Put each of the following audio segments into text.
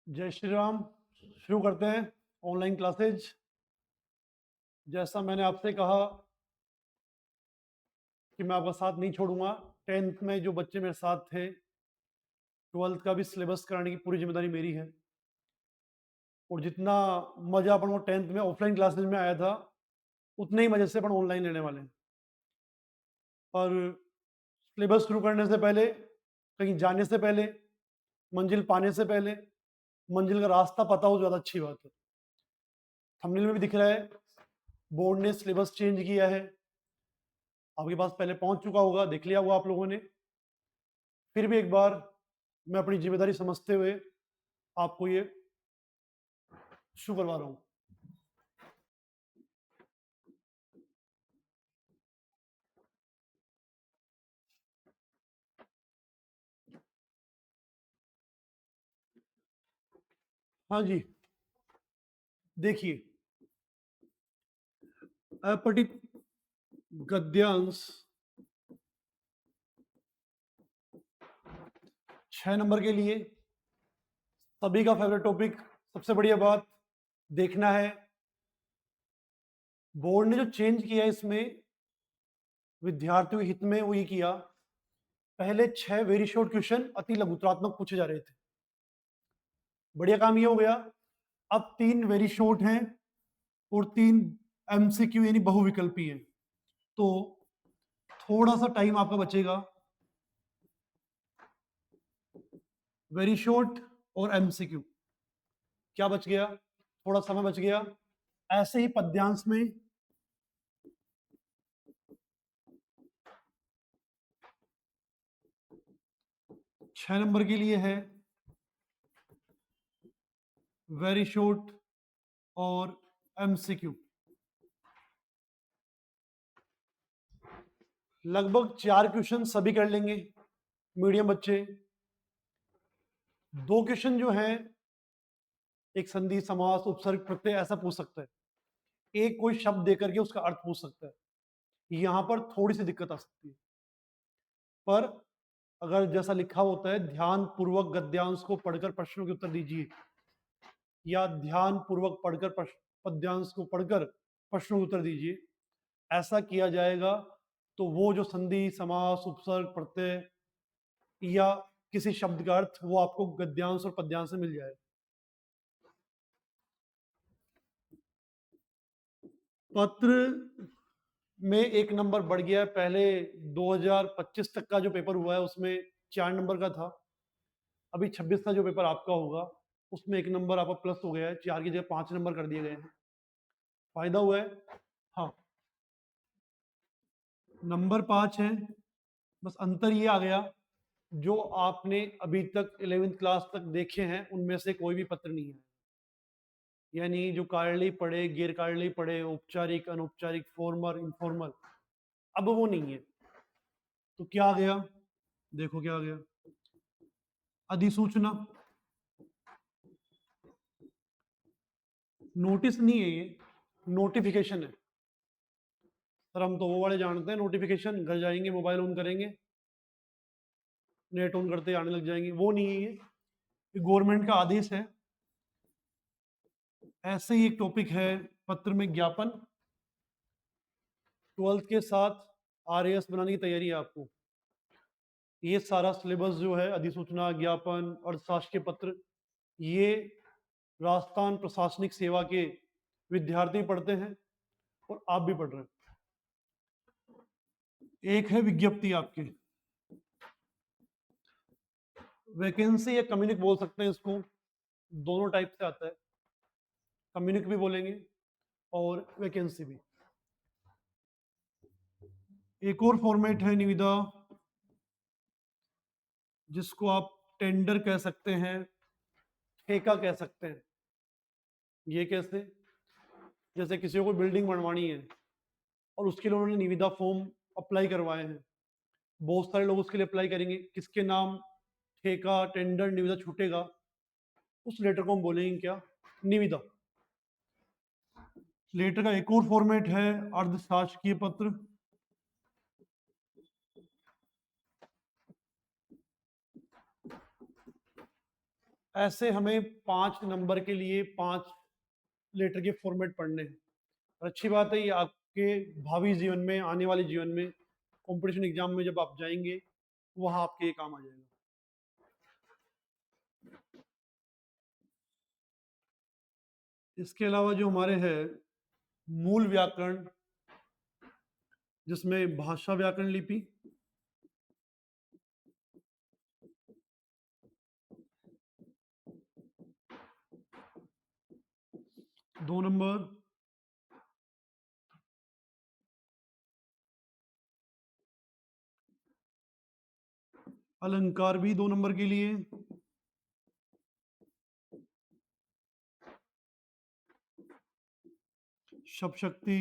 जय श्री राम। शुरू करते हैं ऑनलाइन क्लासेज। जैसा मैंने आपसे कहा कि मैं आपका साथ नहीं छोड़ूंगा। 10th में जो बच्चे मेरे साथ थे, 12th का भी सिलेबस कराने की पूरी जिम्मेदारी मेरी है। और जितना मज़ा अपन को 10th में ऑफलाइन क्लासेज में आया था, उतने ही मज़े से अपन ऑनलाइन लेने वाले हैं। और सिलेबस शुरू करने से पहले, कहीं जाने से पहले, मंजिल पाने से पहले मंजिल का रास्ता पता हो, ज़्यादा अच्छी बात है। थंबनेल में भी दिख रहा है, बोर्ड ने सिलेबस चेंज किया है। आपके पास पहले पहुंच चुका होगा, देख लिया होगा आप लोगों ने। फिर भी एक बार मैं अपनी जिम्मेदारी समझते हुए आपको ये शुरू करवा रहा हूं। हाँ जी, देखिए, अपठित गद्यांश 6 नंबर के लिए सभी का फेवरेट टॉपिक। सबसे बढ़िया बात देखना है, बोर्ड ने जो चेंज किया है इसमें विद्यार्थियों के हित में, वो ये किया, पहले 6 वेरी शॉर्ट क्वेश्चन अति लघुत्रात्मक पूछे जा रहे थे। बढ़िया काम ये हो गया, अब 3 वेरी शॉर्ट हैं और 3 एमसीक्यू यानी बहुविकल्पी हैं। तो थोड़ा सा टाइम आपका बचेगा, वेरी शॉर्ट और एमसीक्यू। क्या बच गया? थोड़ा समय बच गया। ऐसे ही पद्यांश में 6 नंबर के लिए है वेरी शॉर्ट और एमसीक्यू। लगभग 4 क्वेश्चन सभी कर लेंगे मीडियम बच्चे। 2 क्वेश्चन जो हैं, एक संधि समास उपसर्ग प्रत्यय ऐसा पूछ सकता है, एक कोई शब्द देकर के उसका अर्थ पूछ सकता है। यहां पर थोड़ी सी दिक्कत आ सकती है, पर अगर जैसा लिखा होता है ध्यान पूर्वक गद्यांश को पढ़कर प्रश्नों के उत्तर दीजिए, या ध्यान पूर्वक पढ़कर पद्यांश को पढ़कर प्रश्नों के उत्तर दीजिए, ऐसा किया जाएगा तो वो जो संधि समास उपसर्ग प्रत्यय या किसी शब्द का अर्थ, वो आपको गद्यांश और पद्यांश से मिल जाएगा। पत्र में 1 नंबर बढ़ गया है। पहले 2025 तक का जो पेपर हुआ है उसमें 4 नंबर का था। अभी 26 का जो पेपर आपका होगा उसमें 1 नंबर आपका प्लस हो गया है, 4 की जगह 5 नंबर कर दिए गए हैं। फायदा हुआ है। हाँ, नंबर 5 है, बस अंतर ये आ गया, जो आपने अभी तक 11th क्लास तक देखे हैं उनमें से कोई भी पत्र नहीं है। यानी जो कार्यलय पढ़े, गैर कार्यलय पढ़े, औपचारिक अनौपचारिक फॉर्मल इनफॉर्मल, अब वो नहीं है। तो क्या आ गया? देखो क्या आ गया, अधिसूचना। नोटिस नहीं है, ये नोटिफिकेशन है। सर हम तो वो वाले जानते हैं नोटिफिकेशन, घर जाएंगे मोबाइल ऑन करेंगे, नेट ऑन करते आने लग जाएंगे, वो नहीं है ये गवर्नमेंट का आदेश है। ऐसे ही एक टॉपिक है पत्र में ज्ञापन। 12th के साथ आरएएस बनाने की तैयारी है आपको। ये सारा सिलेबस जो है, अधिसूचना, ज्ञापन, अर्थशास्त्र के पत्र, ये राजस्थान प्रशासनिक सेवा के विद्यार्थी पढ़ते हैं और आप भी पढ़ रहे हैं। एक है विज्ञप्ति आपके, वैकेंसी या कम्युनिक बोल सकते हैं इसको, दोनों टाइप से आता है, कम्युनिक भी बोलेंगे और वैकेंसी भी। एक और फॉर्मेट है निविदा, जिसको आप टेंडर कह सकते हैं, ठेका कह सकते हैं। ये कैसे? जैसे किसी को बिल्डिंग बनवानी है और उसके लिए उन्होंने निविदा फॉर्म अप्लाई करवाए हैं, बहुत सारे लोग उसके लिए अप्लाई करेंगे, किसके नाम ठेका टेंडर निविदा छूटेगा, उस लेटर को हम बोलेंगे क्या? निविदा। लेटर का एक और फॉर्मेट है अर्धशासकीय पत्र। ऐसे हमें 5 नंबर के लिए 5 लेटर के फॉर्मेट पढ़ने हैं। और अच्छी बात है, ये आपके भावी जीवन में, आने वाले जीवन में, कंपटीशन एग्जाम में जब आप जाएंगे, वहां आपके ये काम आ जाएगा। इसके अलावा जो हमारे है मूल व्याकरण, जिसमें भाषा व्याकरण लिपि, दो नंबर, अलंकार भी 2 नंबर के लिए, शब्द शक्ति,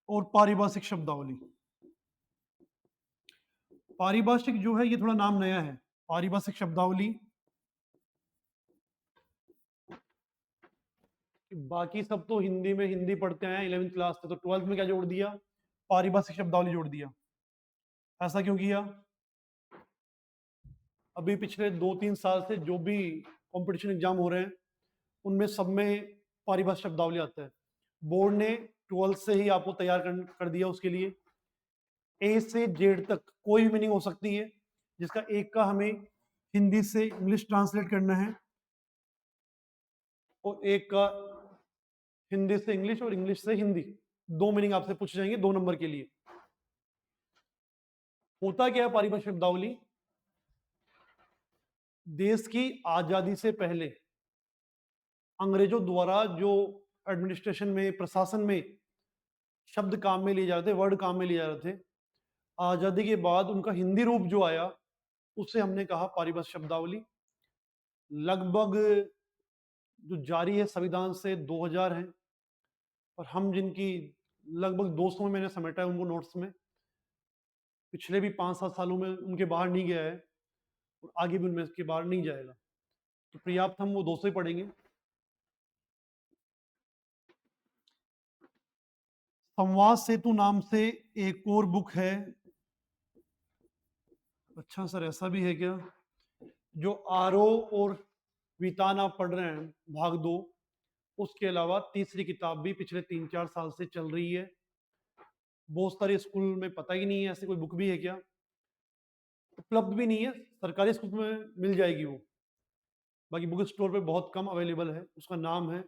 और पारिभाषिक शब्दावली। पारिभाषिक जो है ये थोड़ा नाम नया है, पारिभाषिक शब्दावली। बाकी सब तो हिंदी में हिंदी पढ़ते हैं 11वीं क्लास से, तो 12th में क्या जोड़ दिया? पारिभाषिक शब्दावली जोड़ दिया। ऐसा क्यों किया? अभी पिछले 2-3 साल से जो भी कंपटीशन एग्जाम हो रहे हैं, उनमें सब में पारिभाषिक शब्दावली आता है। बोर्ड ने 12th से ही आपको तैयार कर दिया उसके लिए। ए से जेड तक कोई मीनिंग हो सकती है, जिसका एक का हमें हिंदी से इंग्लिश ट्रांसलेट करना है, और एक का हिंदी से इंग्लिश और इंग्लिश से हिंदी। 2 मीनिंग आपसे पूछे जाएंगे 2 नंबर के लिए। होता क्या है पारिभाषिक शब्दावली? देश की आजादी से पहले अंग्रेजों द्वारा जो एडमिनिस्ट्रेशन में, प्रशासन में शब्द काम में लिए जा रहे थे, वर्ड काम में लिए जा रहे थे, आजादी के बाद उनका हिंदी रूप जो आया, उसे हमने कहा पारिभाषिक शब्दावली। लगभग जो जारी है संविधान से 2000 है, और हम जिनकी लगभग 200 में मैंने समेटा है उनको नोट्स में। पिछले भी 5-7 सालों में उनके बाहर नहीं गया है, और आगे भी उनमें इसके बाहर नहीं जाएगा, तो पर्याप्त हम वो 200 ही पढ़ेंगे। संवाद सेतु नाम से एक और बुक है। अच्छा सर, ऐसा भी है क्या? जो आरो और वितान आप पढ़ रहे हैं भाग 2, उसके अलावा तीसरी किताब भी पिछले 3-4 साल से चल रही है। बहुत सारे स्कूल में पता ही नहीं है ऐसी कोई बुक भी है क्या, उपलब्ध भी नहीं है। सरकारी स्कूल में मिल जाएगी वो, बाकी बुक स्टोर पे बहुत कम अवेलेबल है। उसका नाम है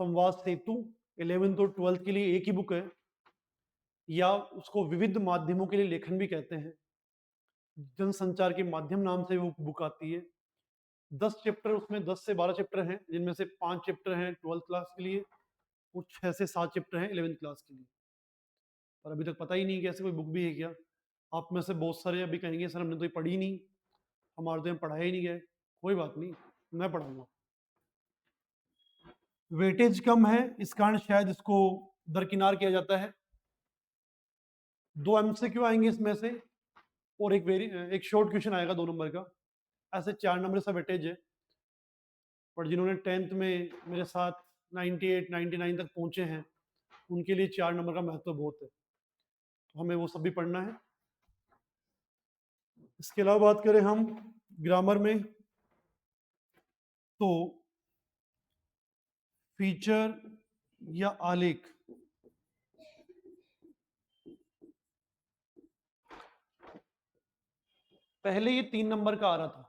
संवाद सेतु। 11th और 12th के लिए एक ही बुक है, या उसको विविध माध्यमों के लिए लेखन भी कहते हैं। जनसंचार के माध्यम नाम से वो बुक आती है। 10 चैप्टर उसमें, 10 से 12 चैप्टर हैं, जिनमें से 5 चैप्टर हैं 12th क्लास के लिए, और 6 से 7 चैप्टर हैं 11th क्लास के लिए। और अभी तक पता ही नहीं कि ऐसी कोई बुक भी है क्या। आप में से बहुत सारे अभी कहेंगे सर हमने तो ये पढ़ी नहीं, हमारे तो यहाँ पढ़ाया ही नहीं गया। कोई बात नहीं, मैं पढ़ाऊंगा। वेटेज कम है, इस कारण शायद इसको दरकिनार किया जाता है। 2 MCQ आएंगे इसमें से, और एक शॉर्ट क्वेश्चन आएगा 2 नंबर का। ऐसे 4 नंबर से वेटेज है। पर जिन्होंने 10th में मेरे साथ 98-99 तक पहुंचे हैं, उनके लिए 4 नंबर का महत्व बहुत है, तो हमें वो सब भी पढ़ना है। इसके अलावा बात करें हम ग्रामर में, तो फीचर या आलेख, पहले ये 3 नंबर का आ रहा था।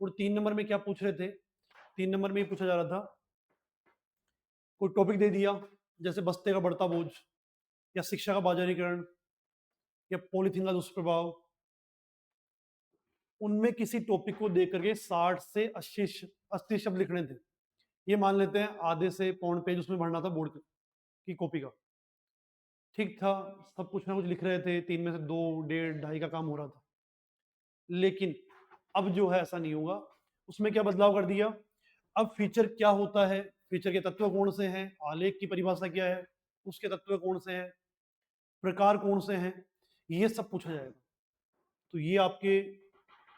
और 3 नंबर में क्या पूछ रहे थे? 3 नंबर में ये पूछा जा रहा था, कोई टॉपिक दे दिया, जैसे बस्ते का बढ़ता बोझ, या शिक्षा का बाजारीकरण, या पॉलिथीन का दुष्प्रभाव। उनमें किसी टॉपिक को देख करके 60 से 80 शब्द लिखने थे। ये मान लेते हैं आधे से पौन पेज उसमें भरना था बोर्ड की कॉपी का। ठीक था, सब कुछ ना कुछ लिख रहे थे, 3 में से 2, 1.5, 2.5 का काम हो रहा था। लेकिन अब जो है ऐसा नहीं होगा। उसमें क्या बदलाव कर दिया? अब फीचर क्या होता है, फीचर के तत्व कौन से हैं, आलेख की परिभाषा क्या है, उसके तत्व कौन से हैं, प्रकार कौन से हैं, ये सब पूछा जाएगा। तो ये आपके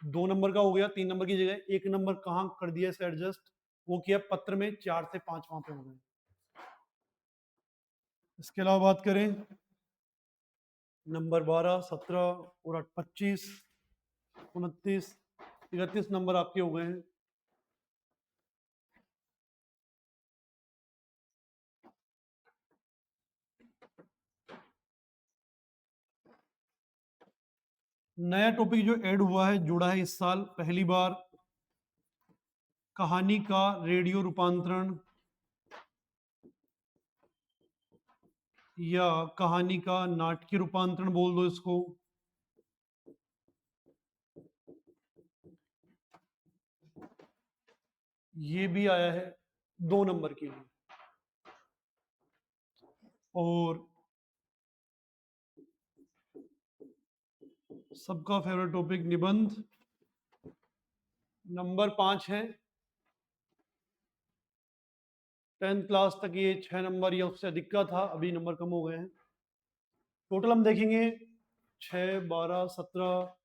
2 नंबर का हो गया। 3 नंबर की जगह 1 नंबर कहाँ कर दिया इसे एडजस्ट? वो किया पत्र में, 4 से 5 वहां पे हो गए। इसके अलावा बात करें नंबर 12, 17 और 25, 29, 31 नंबर आपके हो गए हैं। नया टॉपिक जो ऐड हुआ है, जुड़ा है इस साल पहली बार, कहानी का रेडियो रूपांतरण या कहानी का नाटकीय रूपांतरण बोल दो इसको। ये भी आया है 2 नंबर के लिए। और सबका फेवरेट टॉपिक निबंध, नंबर 5 है। 10th क्लास तक ये 6 नंबर या उससे अधिक का था, अभी नंबर कम हो गए हैं। टोटल हम देखेंगे 6, 12, 17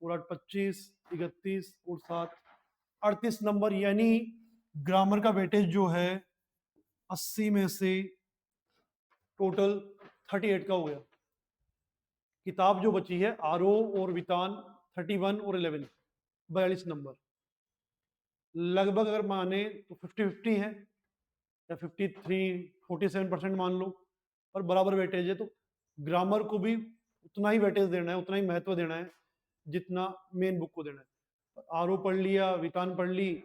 और 8, 25, 31 और 7, 38 नंबर, यानी ग्रामर का वेटेज जो है 80 में से टोटल 38 का हो गया। किताब जो बची है आरो और वितान 31 और 11, 42 नंबर। लगभग अगर माने तो 50-50 है, या 53, 47% मान लो, और बराबर वेटेज है। तो ग्रामर को भी उतना ही वेटेज देना है, उतना ही महत्व देना है जितना मेन बुक को देना है। आरो पढ़ लिया, वितान पढ़ ली,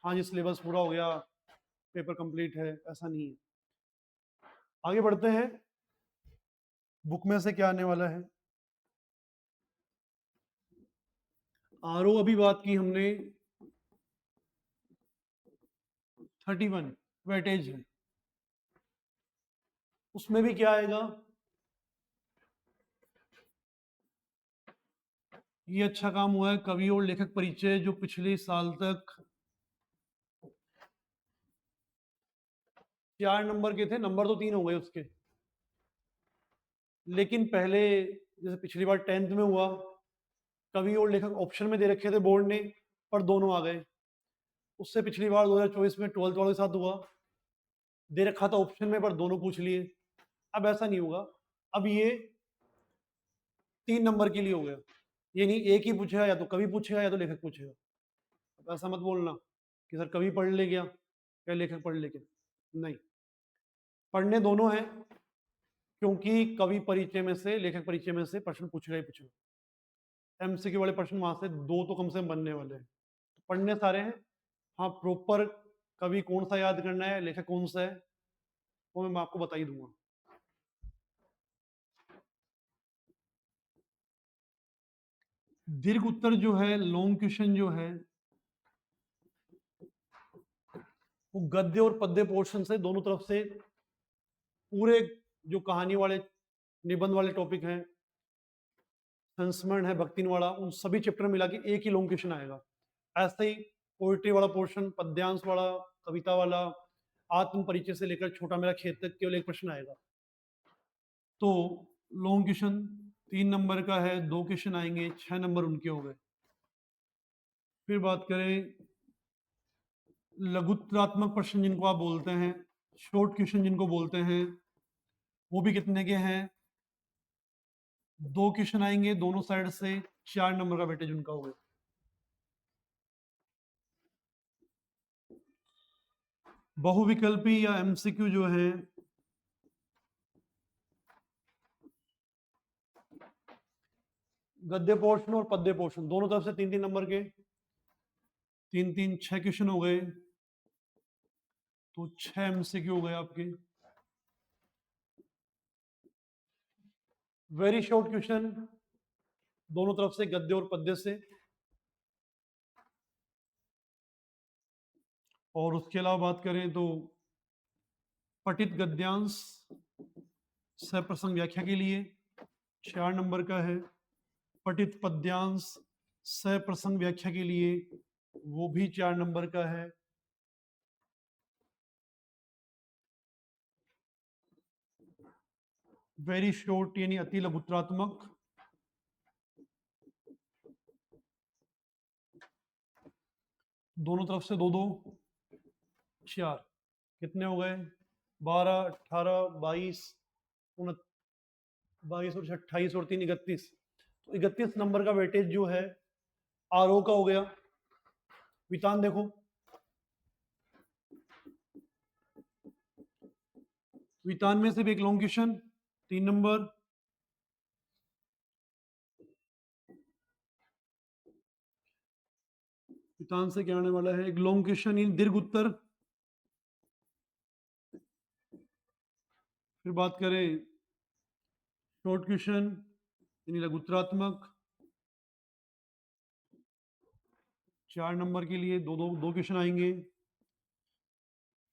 हाँ जी सिलेबस पूरा हो गया, पेपर कंप्लीट है, ऐसा नहीं है। आगे बढ़ते हैं, बुक में से क्या आने वाला है। आरो अभी बात की हमने 31 वेटेज है, उसमें भी क्या आएगा, ये अच्छा काम हुआ है कवि और लेखक परिचय, जो पिछले साल तक 4 नंबर के थे, नंबर तो 3 हो गए उसके। लेकिन पहले जैसे पिछली बार 10th में हुआ, कवि और लेखक ऑप्शन में दे रखे थे बोर्ड ने, पर दोनों आ गए। उससे पिछली बार 2024 में 12th वालों के साथ हुआ, दे रखा था ऑप्शन में पर दोनों पूछ लिए। अब ऐसा नहीं होगा, अब ये 3 नंबर के लिए हो गया, ये नहीं एक ही पूछेगा, या तो कवि पूछेगा या तो लेखक पूछेगा। अब ऐसा मत बोलना कि सर कवि पढ़ ले गया या लेखक पढ़ ले गया, नहीं, पढ़ने दोनों हैं, क्योंकि कवि परिचय में से, लेखक परिचय में से प्रश्न पूछेगा ही पूछेगा। एमसीक्यू वाले प्रश्न वहां से 2 तो कम से कम बनने वाले हैं, तो पढ़ने सारे हैं। हाँ, प्रॉपर कवि कौन सा याद करना है, लेखक कौन सा है, वो मैं आपको बता ही दूंगा। दीर्घ उत्तर जो है, लॉन्ग क्वेश्चन जो है, वो गद्य और पद्य पोर्शन से दोनों तरफ से पूरे जो कहानी वाले, निबंध वाले टॉपिक हैं, संस्मरण है, भक्तिन वाला, उन सभी चैप्टर मिला के एक ही लॉन्ग क्वेश्चन आएगा। ऐसे ही पोइट्री वाला पोर्शन, पद्यांश वाला, कविता वाला, आत्म परिचय से लेकर छोटा मेरा खेत तक केवल एक प्रश्न आएगा। तो लॉन्ग क्वेश्चन 3 नंबर का है, 2 क्वेश्चन आएंगे, 6 नंबर उनके हो गए। फिर बात करें लघुत्रात्मक प्रश्न जिनको आप बोलते हैं, शॉर्ट क्वेश्चन जिनको बोलते हैं, वो भी कितने के हैं, 2 क्वेश्चन आएंगे दोनों साइड से, 4 नंबर का वेटेज उनका होगा। बहुविकल्पी या एमसीक्यू जो है, गद्य पोर्शन और पद्य पोर्शन दोनों तरफ से 3-3 नंबर के, 3-3 6 क्वेश्चन हो गए, तो 6 एमसीक्यू हो गए आपके। वेरी शॉर्ट क्वेश्चन दोनों तरफ से, गद्य और पद्य से। और उसके अलावा बात करें तो पठित गद्यांश सप्रसंग व्याख्या के लिए 4 नंबर का है, पठित पद्यांश सप्रसंग व्याख्या के लिए वो भी 4 नंबर का है। वेरी शॉर्ट यानी अति लघुत्रात्मक, दोनों तरफ से 2-2, 4, कितने हो गए, 12, 18, 22, 29, 22 और 28 और 3 31, तो 31 नंबर का वेटेज जो है RO का हो गया। वितान देखो, वितान में से भी एक लॉन्ग क्वेश्चन 3 नंबर, वितान से क्या आने वाला है, एक लॉन्ग क्वेश्चन इन दीर्घ उत्तर। फिर बात करें शॉर्ट क्वेश्चन यानी लघुत्तरात्मक, 4 नंबर के लिए दो क्वेश्चन आएंगे।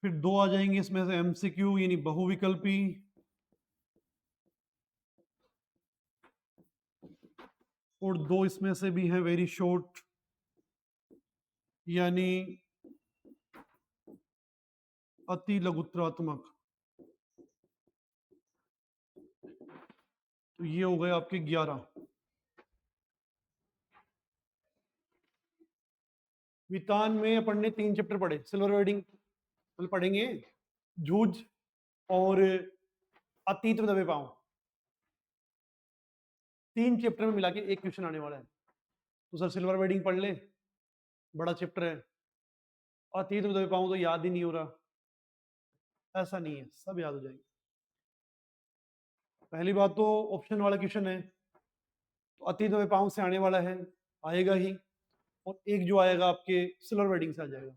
फिर 2 आ जाएंगे इसमें से MCQ यानी बहुविकल्पी, और 2 इसमें से भी हैं वेरी शॉर्ट यानी अति लघुत्तरात्मक। तो ये हो गए आपके 11। वितान में अपन ने 3 चैप्टर पढ़े, सिल्वर वेडिंग कल पढ़ेंगे, जूझ और अतीत में दबे पांव, 3 चैप्टर में मिला के एक क्वेश्चन आने वाला है। तो सर सिल्वर वेडिंग पढ़ ले, बड़ा चैप्टर है, अतीत में दबे पांव तो याद ही नहीं हो रहा, ऐसा नहीं है, सब याद हो जाएंगे। पहली बात तो ऑप्शन वाला क्वेश्चन है, तो अतीत में पांव से आने वाला है, आएगा ही, और एक जो आएगा आपके सिल्वर वेडिंग से आ जाएगा।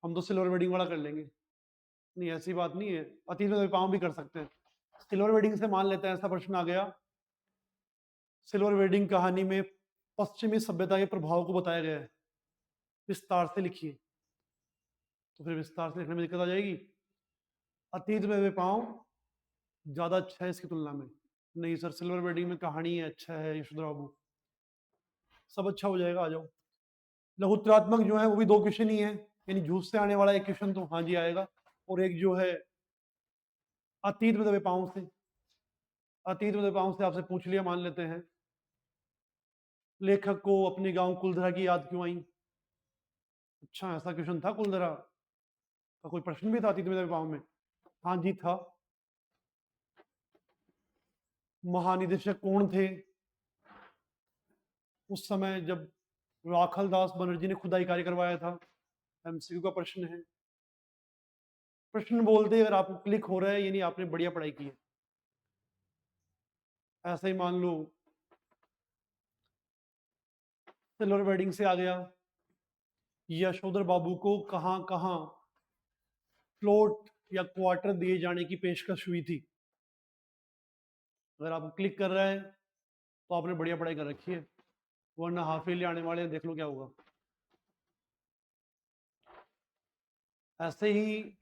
हम तो सिल्वर वेडिंग वाला कर लेंगे, नहीं ऐसी बात नहीं है, अतीत में पांव भी कर सकते हैं। सिल्वर वेडिंग से मान लेते हैं ऐसा प्रश्न आ गया, सिल्वर वेडिंग कहानी में पश्चिमी सभ्यता के प्रभाव को बताया गया है, विस्तार से लिखिए। तो फिर विस्तार से लिखने में दिक्कत आ जाएगी। अतीत में वे पांव ज्यादा अच्छा है इसकी तुलना में, नहीं सर सिल्वर वेडिंग में कहानी है, अच्छा है यशोधरा बाबू, सब अच्छा हो जाएगा, आ जाओ। लघुत्तरात्मक जो है वो भी 2 क्वेश्चन ही है, यानी झूठ से आने वाला एक क्वेश्चन तो हाँ जी आएगा, और एक जो है अतीत में दबे पांव से, अतीत में दबे पांव से आपसे पूछ लिया, मान लेते हैं लेखक को अपने गांव कुलधरा की याद क्यों आई। अच्छा ऐसा क्वेश्चन था, कुलधरा का कोई प्रश्न भी था अतीत में दबे पांव में? हाँ जी था। महानिदेशक कौन थे उस समय जब राखल दास बनर्जी ने खुदाई कार्य करवाया था? MCQ का प्रश्न है। प्रश्न बोलते अगर आपको क्लिक हो रहा है यानी आपने बढ़िया पढ़ाई की है। ऐसा ही मान लो सिल्वर वेडिंग से आ गया, यशोधर बाबू को कहां कहां प्लॉट या क्वार्टर दिए जाने की पेशकश हुई थी। अगर आपको क्लिक कर रहा है तो आपने बढ़िया पढ़ाई कर रखी है, वरना हाफिल आने वाले हैं, देख लो क्या होगा। ऐसे ही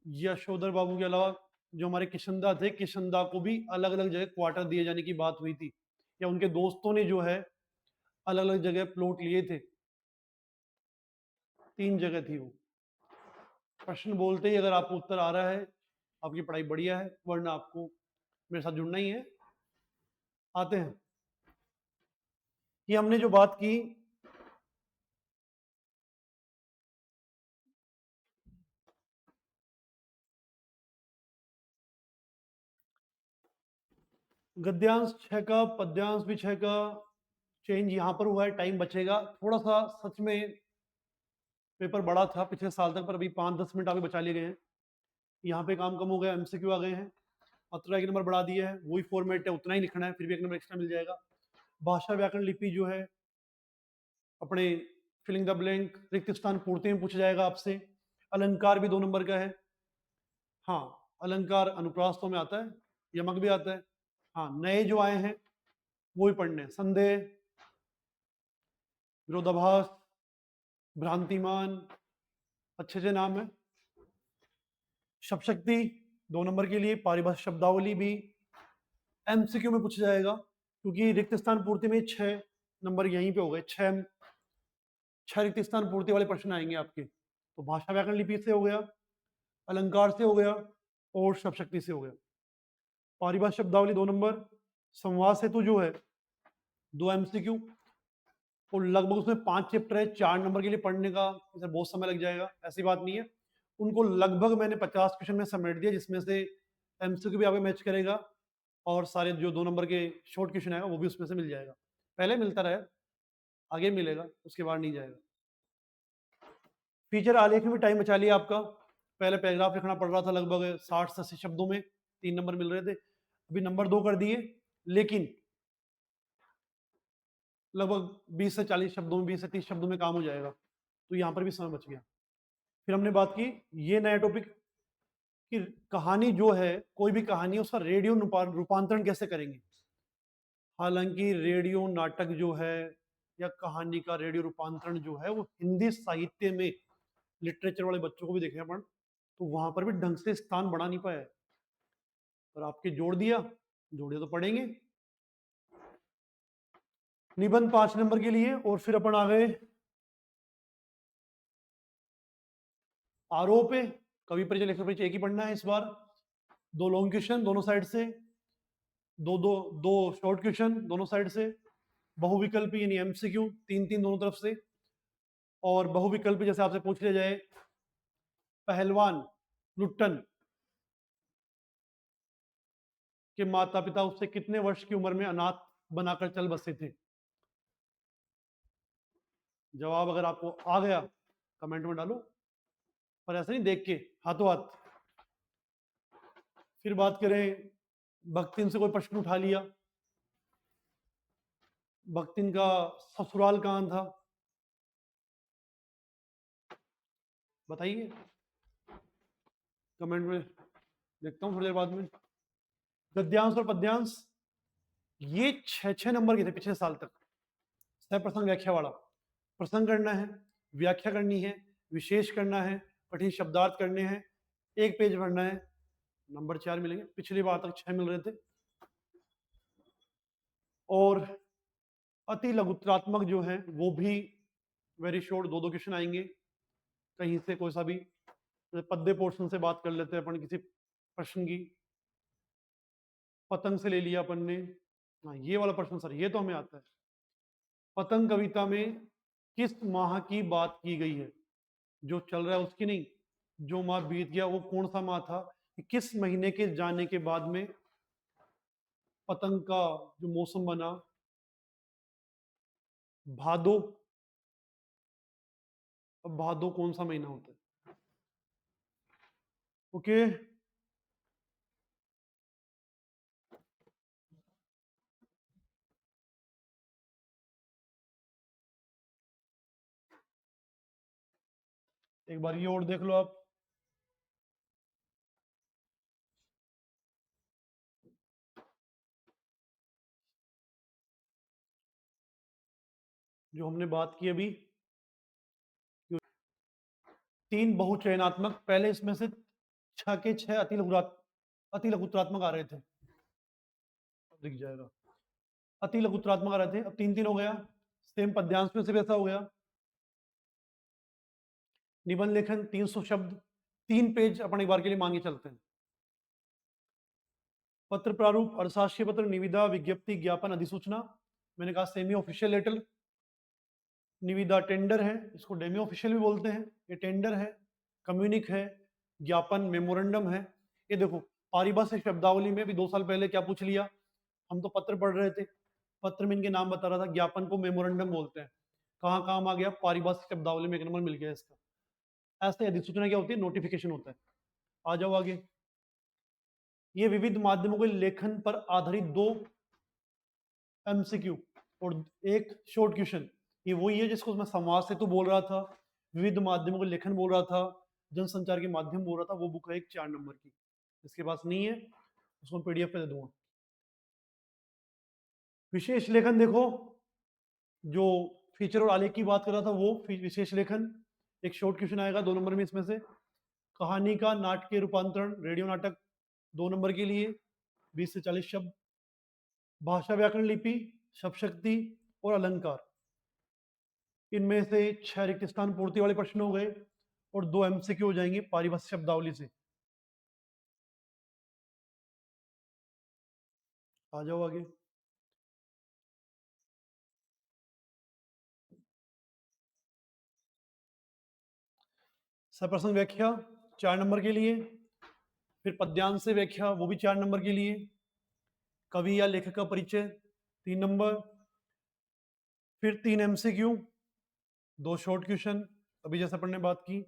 यशोधर बाबू के अलावा जो हमारे किशनदा थे, किशनदा को भी अलग अलग जगह क्वार्टर दिए जाने की बात हुई थी, या उनके दोस्तों ने जो है अलग अलग जगह प्लॉट लिए थे, 3 जगह थी वो। प्रश्न बोलते ही अगर आपको उत्तर आ रहा है आपकी पढ़ाई बढ़िया है, वरना आपको मेरे साथ जुड़ना ही है। आते हैं कि हमने जो बात की गद्यांश 6 का, पद्यांश भी 6 का, चेंज यहाँ पर हुआ है, टाइम बचेगा थोड़ा सा, सच में पेपर बड़ा था पिछले साल तक, पर अभी 5-10 मिनट आगे बचा लिए गए हैं, यहाँ पे काम कम हो गया, MCQ आ गए हैं, अतरा एक नंबर बढ़ा दिया है, वही फॉर्मेट है, उतना ही लिखना है, फिर भी 1 नंबर एक्स्ट्रा मिल जाएगा। भाषा व्याकरण लिपि जो है अपने फिलिंग द ब्लैंक, रिक्त स्थान पूर्ति में पूछा जाएगा आपसे। अलंकार भी 2 नंबर का है, हाँ अलंकार अनुप्रासों में आता है, यमक भी आता है। हाँ नए जो आए हैं वो ही पढ़ने हैं, संदेह, विरोधाभास, भ्रांतिमान, अच्छे अच्छे नाम है। शब्द शक्ति 2 नंबर के लिए, पारिभाषिक शब्दावली भी MCQ में पूछा जाएगा, क्योंकि रिक्त स्थान पूर्ति में 6 नंबर यहीं पे हो गए, 6 रिक्त स्थान पूर्ति वाले प्रश्न आएंगे आपके। तो भाषा व्याकरण लिपि से हो गया, अलंकार से हो गया, और शब्द शक्ति से हो गया। पारिभाषिक शब्दावली 2 नंबर, संवाद सेतु जो है 2 MCQ, और लगभग उसमें 5 चैप्टर है, 4 नंबर के लिए पढ़ने का इसे बहुत समय लग जाएगा, ऐसी बात नहीं है। उनको लगभग मैंने 50 क्वेश्चन में समेट दिया, जिसमें से MCQ भी आपको मैच करेगा, और सारे जो 2 नंबर के शॉर्ट क्वेश्चन आएगा वो भी उसमें से मिल जाएगा। पहले मिलता रहा है, आगे मिलेगा, उसके बाद नहीं जाएगा। फीचर आलेख में भी टाइम बचा लिया आपका। पहले पैराग्राफ लिखना पड़ रहा था लगभग 60 से 80 शब्दों में, 3 नंबर मिल रहे थे, अभी नंबर 2 कर दिए, लेकिन लगभग 20 से 40 शब्दों में, 20 से 30 शब्दों में काम हो जाएगा, तो यहाँ पर भी समय बच गया। फिर हमने बात की ये नया टॉपिक कि कहानी जो है, कोई भी कहानी उसका रेडियो रूपांतरण कैसे करेंगे। हालांकि रेडियो नाटक जो है या कहानी का रेडियो रूपांतरण जो है वो हिंदी साहित्य में लिटरेचर वाले बच्चों को भी देखे अपन, तो वहां पर भी ढंग से स्थान बना नहीं पाया है। और आपके जोड़ दिया, जोड़े तो पढ़ेंगे। निबंध 5 नंबर के लिए, और फिर अपन आ गए आरोप पे। कवि परिचय, लेखक परिचय एक ही पढ़ना है इस बार। 2 लॉन्ग क्वेश्चन दोनों साइड से, दो शॉर्ट क्वेश्चन दोनों साइड से, बहुविकल्पी यानी एमसीक्यू 3-3 दोनों तरफ से, और बहुविकल्पी जैसे आपसे पूछ लिया जाए पहलवान लुट्टन के माता पिता उससे कितने वर्ष की उम्र में अनाथ बनाकर चल बसे थे। जवाब अगर आपको आ गया कमेंट में डालो, पर ऐसे नहीं देख के हाथों हाथ। फिर बात करें भक्तिन से कोई प्रश्न उठा लिया, भक्तिन का ससुराल कहाँ था, बताइए कमेंट में, देखता हूँ थोड़ी देर बाद में। गद्यांश और पद्यांश ये 6-6 नंबर के थे पिछले साल तक, सह प्रसंग व्याख्या वाला। प्रसंग करना है, व्याख्या करनी है, विशेष करना है, कठिन शब्दार्थ करने हैं, एक पेज भरना है, नंबर 4 मिलेंगे। पिछली बार तक 6 मिल रहे थे। और अति लघुत्रात्मक जो है वो भी वेरी शॉर्ट, 2-2 क्वेश्चन आएंगे कहीं से, कोई सा भी पद्य पोर्शन से बात कर लेते हैं अपन किसी प्रश्न की। पतंग से ले लिया अपन ने, हाँ ये वाला प्रश्न सर ये तो हमें आता है। पतंग कविता में किस माह की बात की गई है, जो चल रहा है उसकी नहीं, जो माह बीत गया वो कौन सा माह था, कि किस महीने के जाने के बाद में पतंग का जो मौसम बना, भादो। अब भादो कौन सा महीना होता है, ओके। एक बार ये और देख लो आप, जो हमने बात की अभी, 3 बहुचयनात्मक, पहले इसमें से 6 के 6 अति लघुत्रात्मक आ रहे थे, दिख जाएगा, अति लघुत्रात्मक आ रहे थे, अब 3-3 हो गया। सेम पद्यांश में से भी ऐसा हो गया। निबंध लेखन 300 शब्द, 3 पेज अपन एक बार के लिए मान के चलते हैं। पत्र प्रारूप, अर्थशास्त्रीय पत्र, निविदा, विज्ञप्ति, ज्ञापन, अधिसूचना। मैंने कहा सेमी ऑफिशियल लेटर। निविदा टेंडर है, इसको डेमी ऑफिशियल भी बोलते हैं, ये टेंडर है। कम्युनिक है, ज्ञापन मेमोरेंडम है। ये देखो पारिभाषिक शब्दावली में भी 2 साल पहले क्या पूछ लिया, हम तो पत्र पढ़ रहे थे, पत्र में इनके नाम बता रहा था, ज्ञापन को मेमोरेंडम बोलते हैं। कहाँ काम आ गया, पारिभाषिक शब्दावली में 1 नंबर मिल गया इसका। ऐसे अधिसूचना क्या होती है, नोटिफिकेशन होता है। आ जाओ आगे। ये विविध माध्यमों के लेखन पर आधारित 2 एमसीक्यू और 1 शॉर्ट क्वेश्चन, ये वही है जिसको मैं समाज सेतु बोल रहा था, विविध माध्यमों के लेखन बोल रहा था, जनसंचार के माध्यम बोल रहा था, वो बुक है एक 4 नंबर की। इसके पास नहीं है उसको पीडीएफ पे दे दूंगा। विशेष लेखन देखो, जो फीचर और आलेख की बात कर रहा था वो विशेष लेखन, एक शॉर्ट क्वेश्चन आएगा 2 नंबर में इसमें से। कहानी का नाटकीय रूपांतरण, रेडियो नाटक 2 नंबर के लिए, 20 से 40 शब्द। भाषा व्याकरण लिपि, शब्द शक्ति और अलंकार, इनमें से 6 रिक्त स्थान पूर्ति वाले प्रश्न हो गए, और 2 एमसीक्यू हो जाएंगे पारिभाषिक शब्दावली से। आ जाओ आगे। सप्रसंग व्याख्या 4 नंबर के लिए, फिर पद्यांश से व्याख्या वो भी 4 नंबर के लिए, कवि या लेखक का परिचय 3 नंबर, फिर 3 एमसीक्यू, 2 शॉर्ट क्वेश्चन अभी जैसे अपन ने बात की,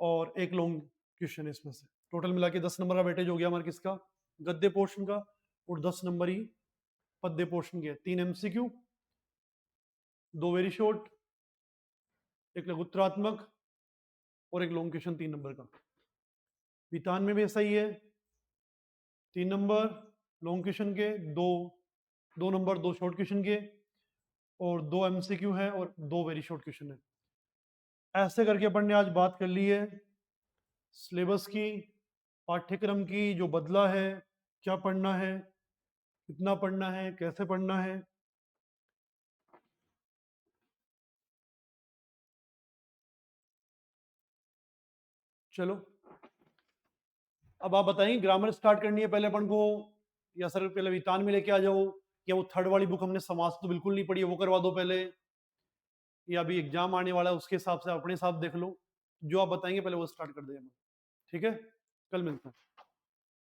और एक लॉन्ग क्वेश्चन इसमें से। टोटल मिला के 10 नंबर का वेटेज हो गया हमारा किसका, गद्य पोर्शन का, और 10 नंबर ही पद्य पोर्शन के। 3 एमसीक्यू, 2 वेरी शॉर्ट, एक लघुत्तरात्मक और एक लॉन्ग क्वेश्चन 3 नंबर का। वितान में भी ऐसा ही है, 3 नंबर लॉन्ग क्वेश्चन के, 2 नंबर 2 शॉर्ट क्वेश्चन के, और 2 एमसीक्यू है और 2 वेरी शॉर्ट क्वेश्चन है। ऐसे करके अपन ने आज बात कर ली है सिलेबस की, पाठ्यक्रम की, जो बदला है, क्या पढ़ना है, कितना पढ़ना है, कैसे पढ़ना है। चलो अब आप बताइए, ग्रामर स्टार्ट करनी है पहले अपन को, या सर पहले वितान में लेके आ जाओ, या वो थर्ड वाली बुक हमने समाज तो बिल्कुल नहीं पढ़ी है वो करवा दो पहले, या अभी एग्जाम आने वाला है उसके हिसाब से अपने हिसाब देख लो, जो आप बताएंगे पहले वो स्टार्ट कर दें। ठीक है, कल मिलते हैं।